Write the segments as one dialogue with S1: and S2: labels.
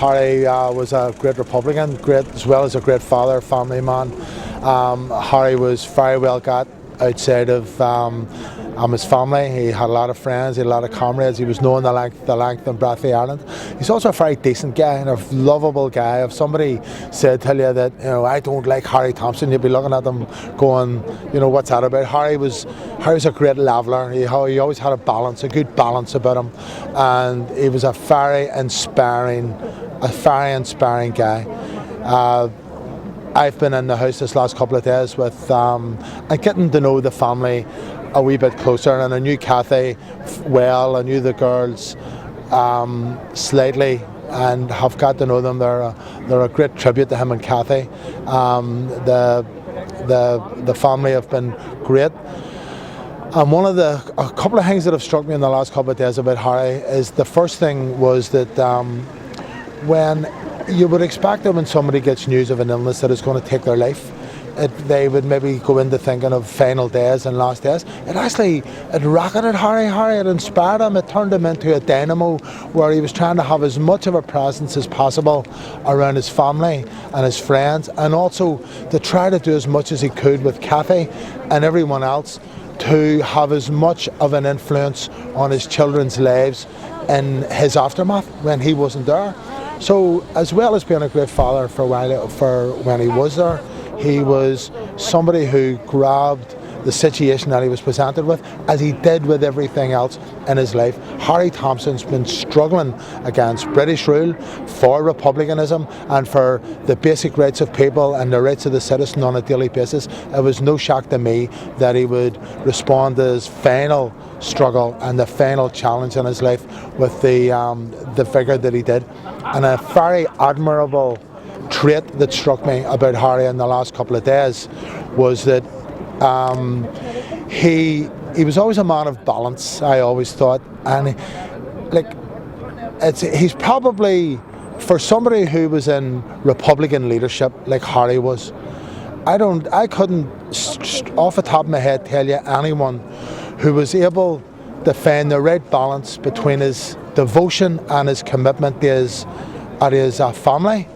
S1: Harry was a great Republican, great as well as a great father, family man. Harry was very well got outside of his family. He had a lot of friends, he had a lot of comrades. He was known the length and breadth of Ireland. He's also a very decent guy and a lovable guy. If somebody said tell you that, I don't like Harry Thompson, you'd be looking at them going, what's that about? Harry was a great leveller. He always had a good balance about him, and he was a very inspiring guy. I've been in the house this last couple of days with and getting to know the family a wee bit closer, and I knew Kathy well. I knew the girls slightly, and have got to know them. They're a great tribute to him and Kathy. The family have been great. And a couple of things that have struck me in the last couple of days about Harry is the first thing was that when you would expect that when somebody gets news of an illness that is going to take their life, they would maybe go into thinking of final days and last days. It rocketed Harry. It inspired him. It turned him into a dynamo where he was trying to have as much of a presence as possible around his family and his friends, and also to try to do as much as he could with Kathy and everyone else to have as much of an influence on his children's lives in his aftermath when he wasn't there. So, as well as being a great father for when he was there, he was somebody who grabbed the situation that he was presented with, as he did with everything else in his life. Harry Thompson's been struggling against British rule, for republicanism, and for the basic rights of people and the rights of the citizen on a daily basis. It was no shock to me that he would respond to his final struggle and the final challenge in his life with the vigour that he did. And a very admirable trait that struck me about Harry in the last couple of days was that he was always a man of balance, I always thought, and he's probably, for somebody who was in Republican leadership like Harry was, I couldn't off the top of my head tell you anyone who was able to find the right balance between his devotion and his commitment to his family,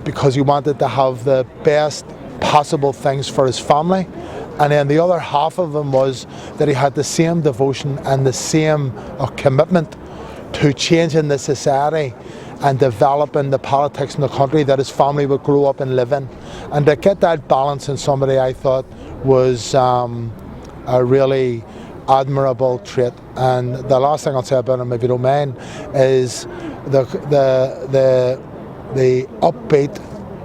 S1: because he wanted to have the best possible things for his family, and then the other half of him was that he had the same devotion and the same commitment to changing the society and developing the politics in the country that his family would grow up and live in. And to get that balance in somebody, I thought, was a really admirable trait. And the last thing I'll say about him, if you don't mind, is the upbeat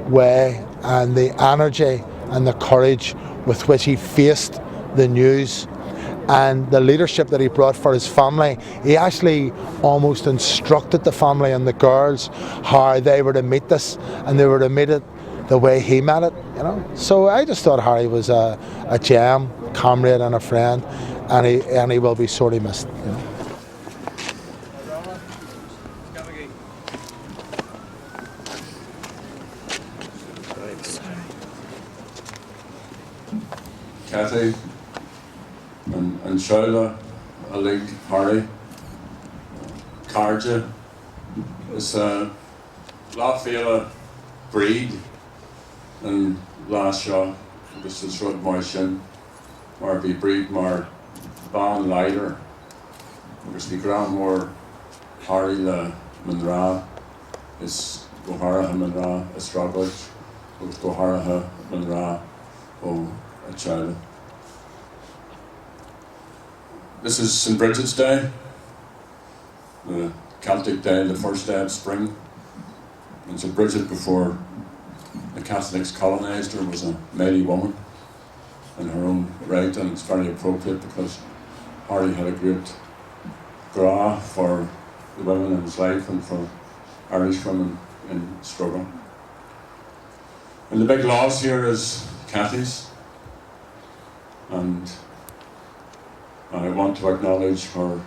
S1: way and the energy and the courage with which he faced the news, and the leadership that he brought for his family. He actually almost instructed the family and the girls how they were to meet this, and they were to meet it the way he met it, So I just thought Harry was a gem, comrade and a friend, and he will be sorely missed.
S2: Kathy and Shaula, Oglach Harry, Carja is a Láféile breed and Lásha, this is Rud Moishin, mar be breed mar ban lighter, because the ground more Harry the Manra is Gohara Manra Estrablich, with Gohara Manra o a child. This is St. Bridget's Day, the Celtic day, the first day of spring. And St. Bridget, before the Catholics colonised her, was a maiden woman in her own right, and it's very appropriate because Harry had a great gra for the women in his life and for Irish women in struggle. And the big loss here is Kathy's, and I want to acknowledge her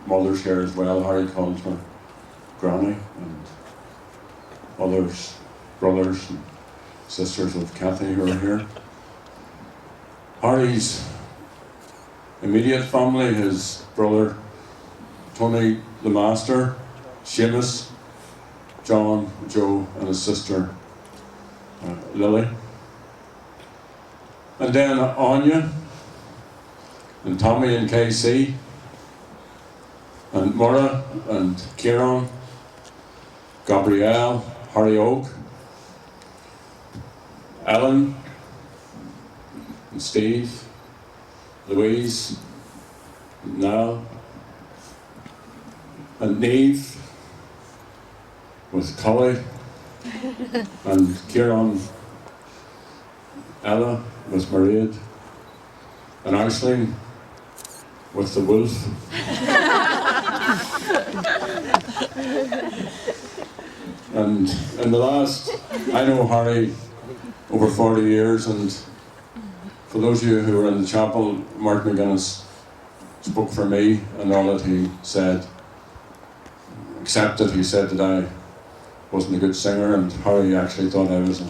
S2: mothers here as well. Harry calls her Granny, and others, brothers and sisters of Kathy who are here. Harry's immediate family, his brother Tony the Master, Seamus, John, Joe, and his sister Lily. And then Anya, and Tommy and KC, and Mora, and Kieran, Gabrielle, Harry Oak, Ellen, and Steve, Louise, and Niall, and Neve, with Cully, and Kieran, Ella with Mairead, and Aisling with the wolf. And in the last, I know Harry over 40 years, and for those of you who were in the chapel, Mark McGuinness spoke for me and all that he said, except that he said that I wasn't a good singer, and Harry actually thought I was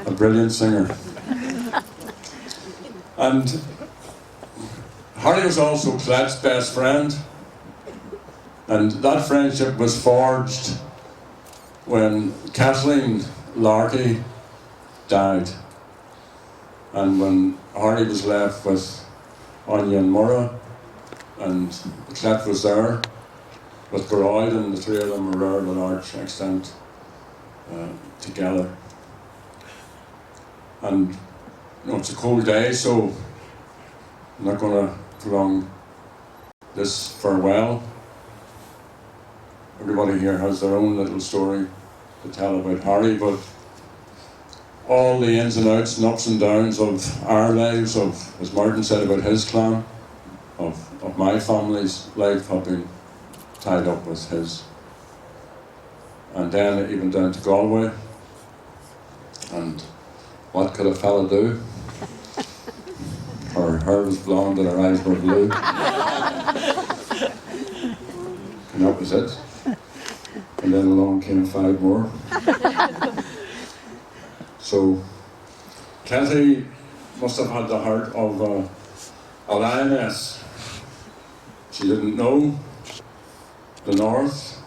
S2: a brilliant singer. And Harry was also Colette's best friend, and that friendship was forged when Kathleen Larkey died, and when Harry was left with Anya and Mora, and Colette was there with Geroid, and the three of them were there to a large extent together. And you know, it's a cold day, so I'm not going to prolong this farewell. Everybody here has their own little story to tell about Harry, but all the ins and outs and ups and downs of our lives, of, as Martin said about his clan, of my family's life, have been tied up with his. And then even down to Galway. And what could a fella do? Her hair was blonde and her eyes were blue. And that was it. And then along came 5 more. So, Kathy must have had the heart of a lioness. She didn't know the north.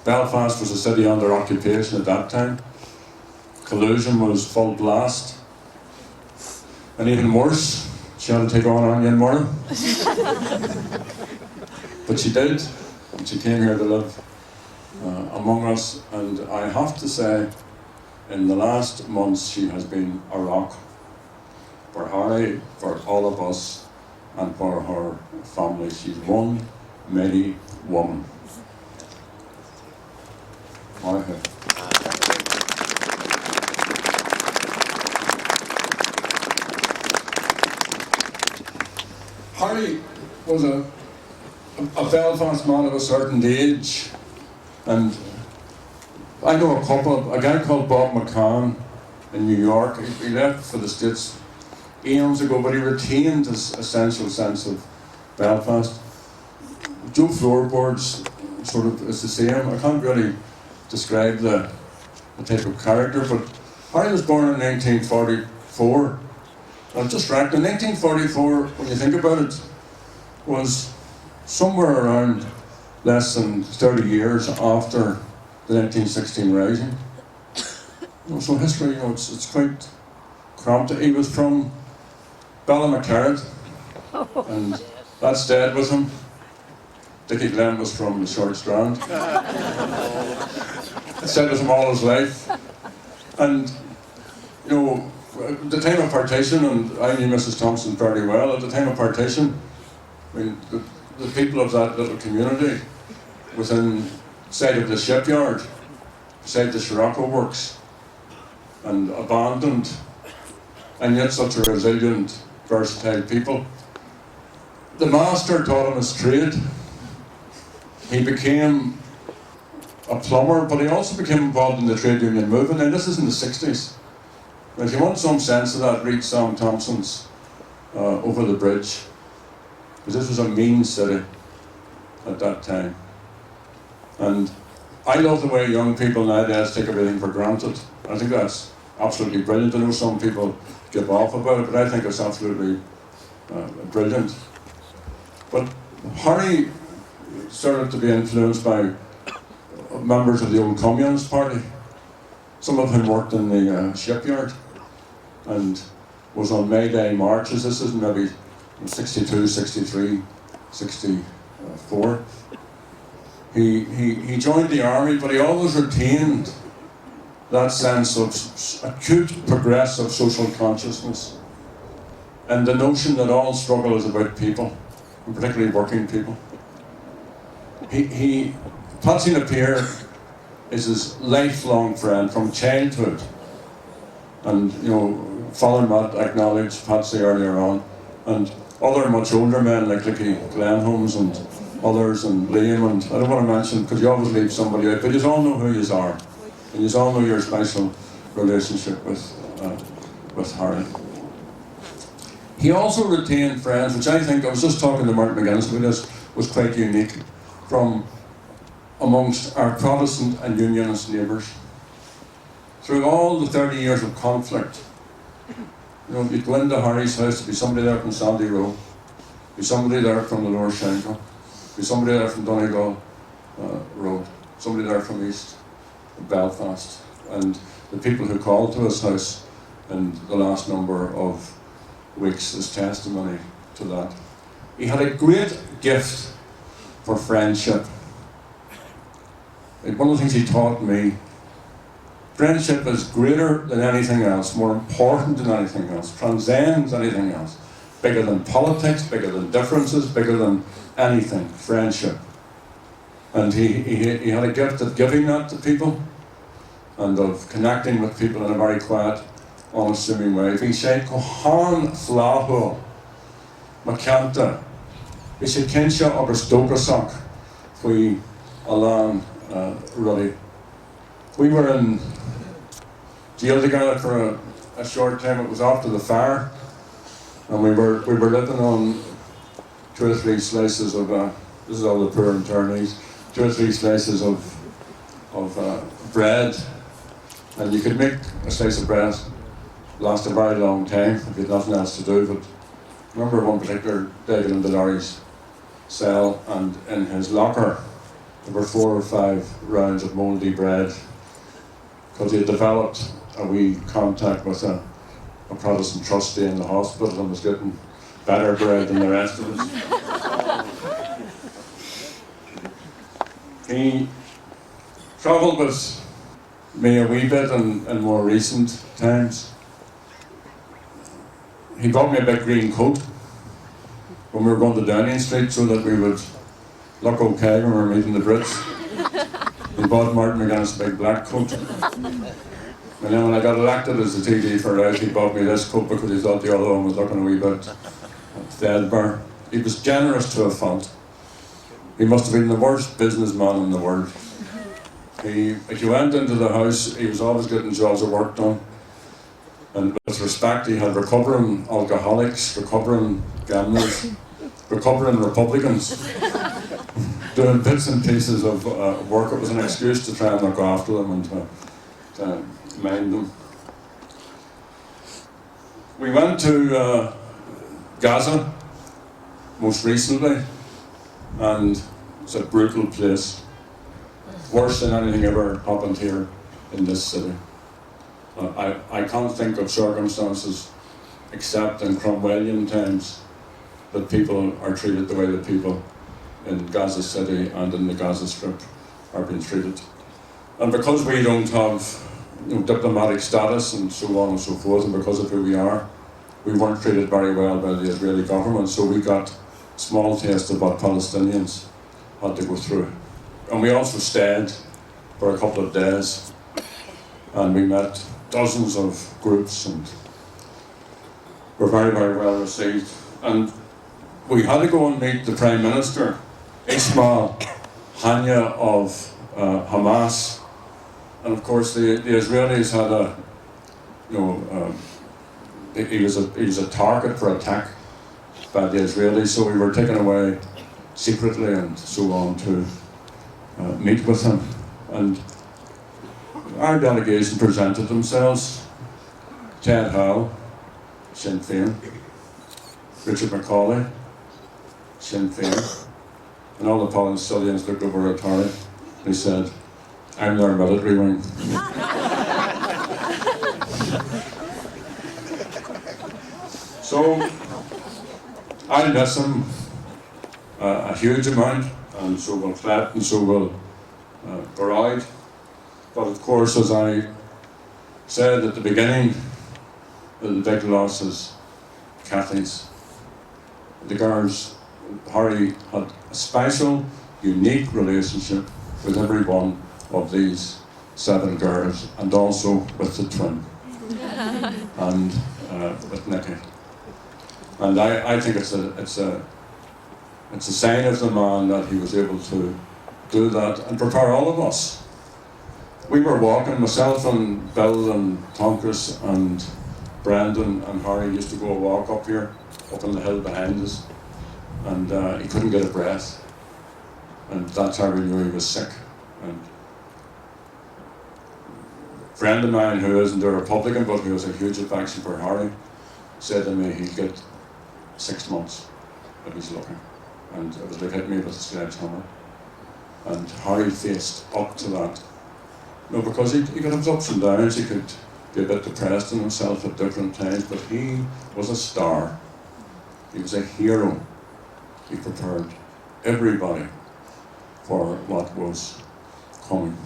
S2: Belfast was a city under occupation at that time. Collusion was full blast. And even worse, she had to take on Anya and Mora. But she did, and she came here to live among us, and I have to say, in the last months she has been a rock for Harry, for all of us, and for her family. She's one mighty woman. Harry was a Belfast man of a certain age, and I know a guy called Bob McCann in New York. He left for the States eons ago, but he retained his essential sense of Belfast. Joe Floorboards sort of is the same. I can't really describe the type of character, but Harry was born in 1944. I'm just reckoning, 1944, when you think about it, was somewhere around less than 30 years after the 1916 Rising. So history, it's quite cramped. He was from Ballymacarrett, and that stayed with him. Dickie Glenn was from the Short Strand. It stayed with him all his life. And, at the time of partition, and I knew Mrs. Thompson very well, at the time of partition, I mean, the people of that little community within sight of the shipyard, beside the Scirocco works, and abandoned, and yet such a resilient, versatile people. The master taught him his trade. He became a plumber, but he also became involved in the trade union movement. Now this is in the 60s. And if you want some sense of that, read Sam Thompson's Over the Bridge, because this was a mean city at that time. And I love the way young people nowadays take everything for granted. I think that's absolutely brilliant. I know some people give off about it, but I think it's absolutely brilliant. But Harry started to be influenced by members of the old Communist Party, some of whom worked in the shipyard, and was on May Day marches. This is maybe 62, 63, 64. He joined the army, but he always retained that sense of acute progressive social consciousness and the notion that all struggle is about people, and particularly working people. Patsy Napier is his lifelong friend from childhood, and Father Matt acknowledged Patsy earlier on, and other much older men like Ricky Glenholmes and others, and Liam, and I don't want to mention because you always leave somebody out, but you all know who you are, and you all know your special relationship with Harry. He also retained friends, which I think, I was just talking to Martin McGuinness about this, was quite unique from amongst our Protestant and Unionist neighbours. Through all the 30 years of conflict, you'd go into Harry's house, there'd be somebody there from Sandy Row, be somebody there from the Lower Shankill, be somebody there from Donegal Road, somebody there from East Belfast, and the people who called to his house in the last number of weeks is testimony to that. He had a great gift for friendship. One of the things he taught me, friendship is greater than anything else, more important than anything else, transcends anything else, bigger than politics, bigger than differences, bigger than anything, friendship. And he had a gift of giving that to people and of connecting with people in a very quiet, unassuming way. He said, Cohan Flaho, Macanta, he said, Kensha agus Dograsak, we Alan Ruddy. We were in jail together for a short time. It was after the fire, and we were living on 2 or 3 slices of this is all the poor internees, 2 or 3 slices of bread, and you could make a slice of bread last a very long time if you had nothing else to do. But I remember one particular day getting into Larry's cell, and in his locker there were 4 or 5 rounds of mouldy bread, because he had developed a wee contact with a Protestant trustee in the hospital and was getting better bread than the rest of us. He travelled with me a wee bit in more recent times. He bought me a big green coat when we were going to Downing Street so that we would look okay when we were meeting the Brits. He bought Martin McGuinness a big black coat. And then when I got elected as the TD for Rouse, he bought me this coat because he thought the other one was looking a wee bit threadbare. He was generous to a fault. He must have been the worst businessman in the world. If you went into the house, he was always getting jobs of work done. And with respect, he had recovering alcoholics, recovering gamblers, recovering Republicans, doing bits and pieces of work. It was an excuse to try and look after them and to mind them. We went to Gaza most recently, and it's a brutal place, worse than anything ever happened here in this city. I can't think of circumstances, except in Cromwellian times, that people are treated the way that people in Gaza City and in the Gaza Strip are being treated. And because we don't have diplomatic status and so on and so forth, and because of who we are, we weren't treated very well by the Israeli government, so we got small taste of what Palestinians had to go through. And we also stayed for a couple of days, and we met dozens of groups and were very, very well received. And we had to go and meet the Prime Minister, Ismail Haniyeh of Hamas. And of course the Israelis had he was a target for attack by the Israelis, so we were taken away secretly and so on to meet with him. And our delegation presented themselves: Ted Howe, Sinn Féin; Richard Macaulay, Sinn Féin. And all the Palestinians looked over at Harry and he said, I'm their military wing. So, I miss him a huge amount, and so will Clet, and so will Garide. But of course, as I said at the beginning, the big loss is Kathy's. The girls, Harry had a special, unique relationship with every one of these 7 girls, and also with the twin, and with Nicky. And I think it's a sign of the man that he was able to do that and prepare all of us. We were walking, myself and Bill and Tonkus and Brendan and Harry used to go a walk up here, up on the hill behind us, and he couldn't get a breath, and that's how we knew he was sick. And a friend of mine who isn't a Republican but who has a huge affection for Harry said to me he'd get 6 months if he's lucky, and it was like hit me with a sledgehammer. And Harry faced up to that. No, because he could have ups and downs, he could be a bit depressed in himself at different times, but he was a star. He was a hero. He prepared everybody for what was coming.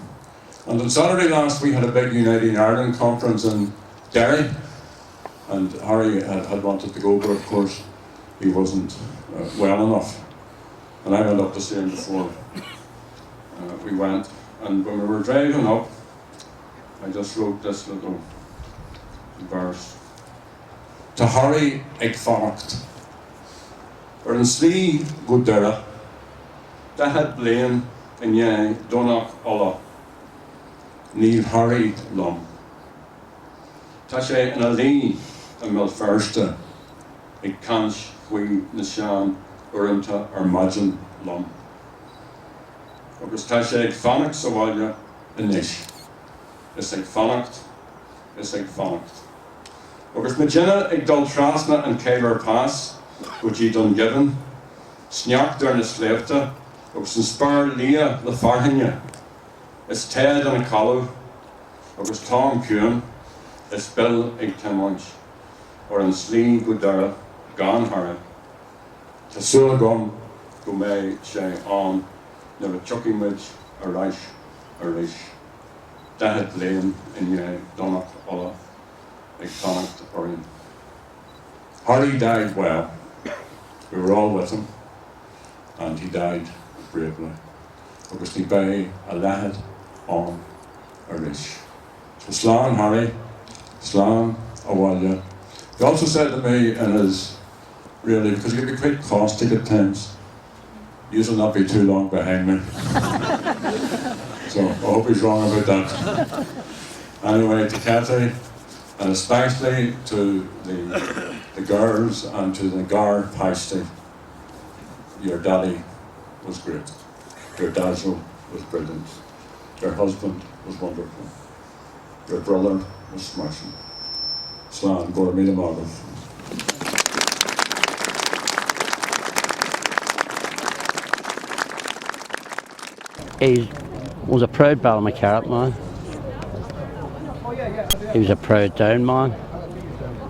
S2: And on Saturday last we had a big Uniting Ireland conference in Derry, and Harry had wanted to go, but of course he wasn't well enough. And I went up to see him before we went, and when we were driving up, I just wrote this little verse. To Harry ag fannacht, ar an slí go deireadh, dahad bliain inné dónach ola, níl Harry lom. Tá sé ina lí a mil firste, ag cans hui na sean urinta ar maidin lom. Agus tá sé ag fannacht sa bhaile inis. Is ag fannacht, is ag fannacht. Agus na dinne ag dul trasna an Céilear Pass, go dtí Dungiven, sneacht ar na sléibhte, agus an spar lia le farthainne. Is Ted an Calú, agus Tom Cuan, is Bill ag Timont, or an slí go deireadh gan Harry. Tá súla gom go méid sé an na a chuckingmid a reis a reis. Dahad bliain inné dónach ola ag fannacht orin. Harry died well. We were all with him, and he died bravely. Agus ní bé a lehad an a reis. So slán Harry, slán a bhaile. He also said to me in his, really, because he could be quite caustic at times, you will not be too long behind me. So I hope he's wrong about that. Anyway, to Kathy, and especially to the girls and to the Gar Pasty, your daddy was great. Your dazzle was brilliant. Your husband was wonderful. Your brother was smashing. Slán, go míle mágah.
S3: He was a proud Ballymacarrat man. He was a proud Down man,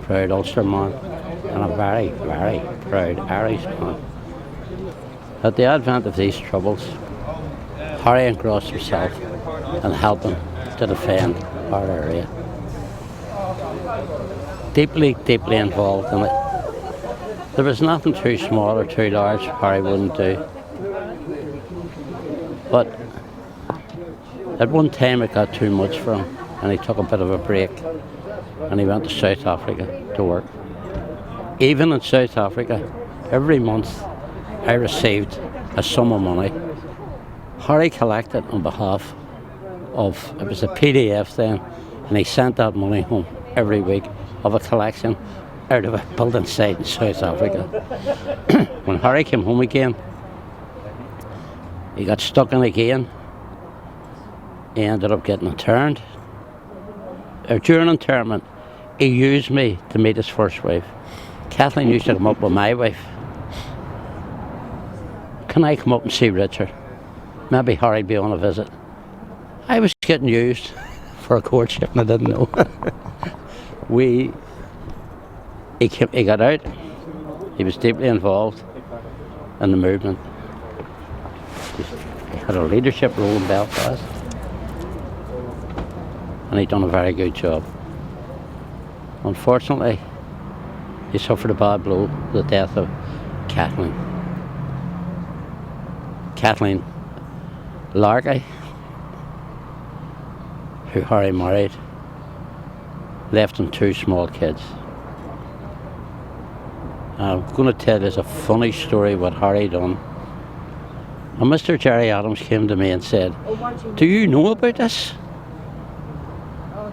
S3: proud Ulster man, and a very, very proud Irish man. At the advent of these troubles, Harry engrossed himself in helping to defend our area. Deeply, deeply involved in it. There was nothing too small or too large Harry wouldn't do. But at one time it got too much for him, and he took a bit of a break, and he went to South Africa to work. Even in South Africa, every month I received a sum of money. Harry collected on behalf of, it was a PDF then, and he sent that money home every week of a collection out of a building site in South Africa. When Harry came home again, he got stuck in again. He ended up getting interned. During internment, he used me to meet his first wife. Kathleen used to come up with my wife. Can I come up and see Richard? Maybe Harry'd be on a visit. I was getting used for a courtship and I didn't know. He got out. He was deeply involved in the movement. He had a leadership role in Belfast, and he'd done a very good job. Unfortunately, he suffered a bad blow, the death of Kathleen. Kathleen Larkey, who Harry married, left him 2 small kids. I'm going to tell you a funny story what Harry done. And Mr. Jerry Adams came to me and said, "Do you know about this?"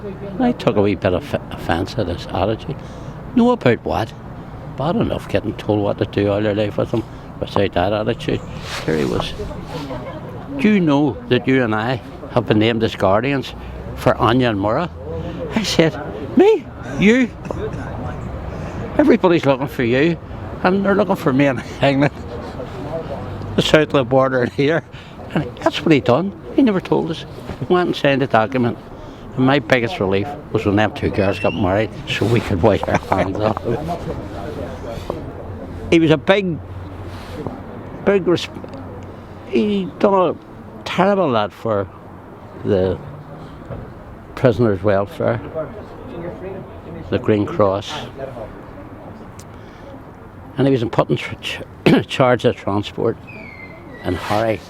S3: And I took a wee bit of offence at his attitude. "Know about what?" Bad enough getting told what to do all your life with him without that attitude. Here he was. "Do you know that you and I have been named as guardians for Anya and Murrah?" I said, "Me? You? Everybody's looking for you, and they're looking for me in England, the south of the border here." And that's what he done. He never told us. He went and signed a document. And my biggest relief was when them 2 girls got married, so we could wipe our hands off him. He was a big, he done a terrible lot for the prisoners' welfare, the Green Cross. And he was put in charge of transport. And Harry,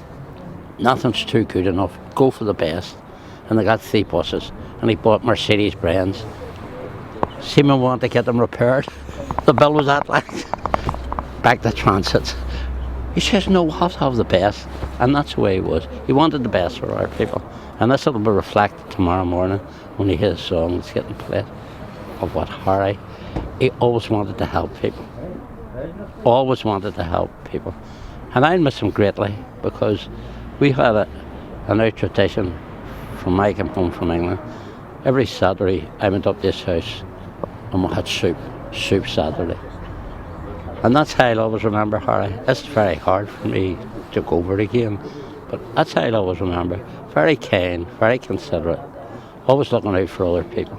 S3: nothing's too good enough. Go for the best. And they got 3 buses. And he bought Mercedes Benz. Seaman wanted to get them repaired. The bill was that like back to transit. He says, "No, we'll have to have the best." And that's the way he was. He wanted the best for our people. And this will be reflected tomorrow morning when he hears songs getting played of what Harry, he always wanted to help people. Always wanted to help people. And I miss him greatly because we had an out tradition from I came home from England. Every Saturday I went up to his house and we had soup Saturday. And that's how I'll always remember Harry. It's very hard for me to go over it again, but that's how I'll always remember. Very kind, very considerate, always looking out for other people.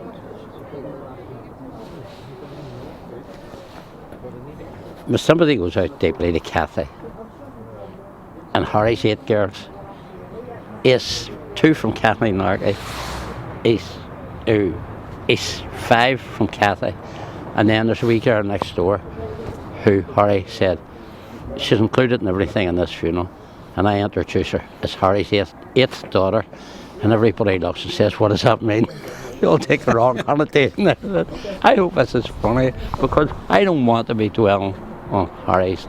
S3: My sympathy goes out deeply to Kathy and Harry's 8 girls. Ace 2 from Kathleen Larkey, Ace 5 from Kathy, and then there's a wee girl next door who Harry said she's included in everything in this funeral, and I introduce her as Harry's 8th daughter, and everybody looks and says, "What does that mean?" They all take the wrong connotation. I hope this is funny because I don't want to be dwelling on Harry's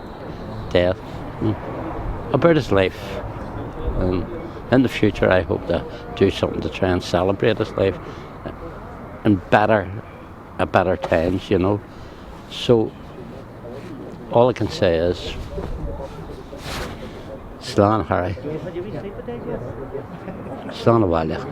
S3: death, about his life. In the future I hope to do something to try and celebrate his life in better times, you know. So all I can say is Slán Harry, Slán Oglach.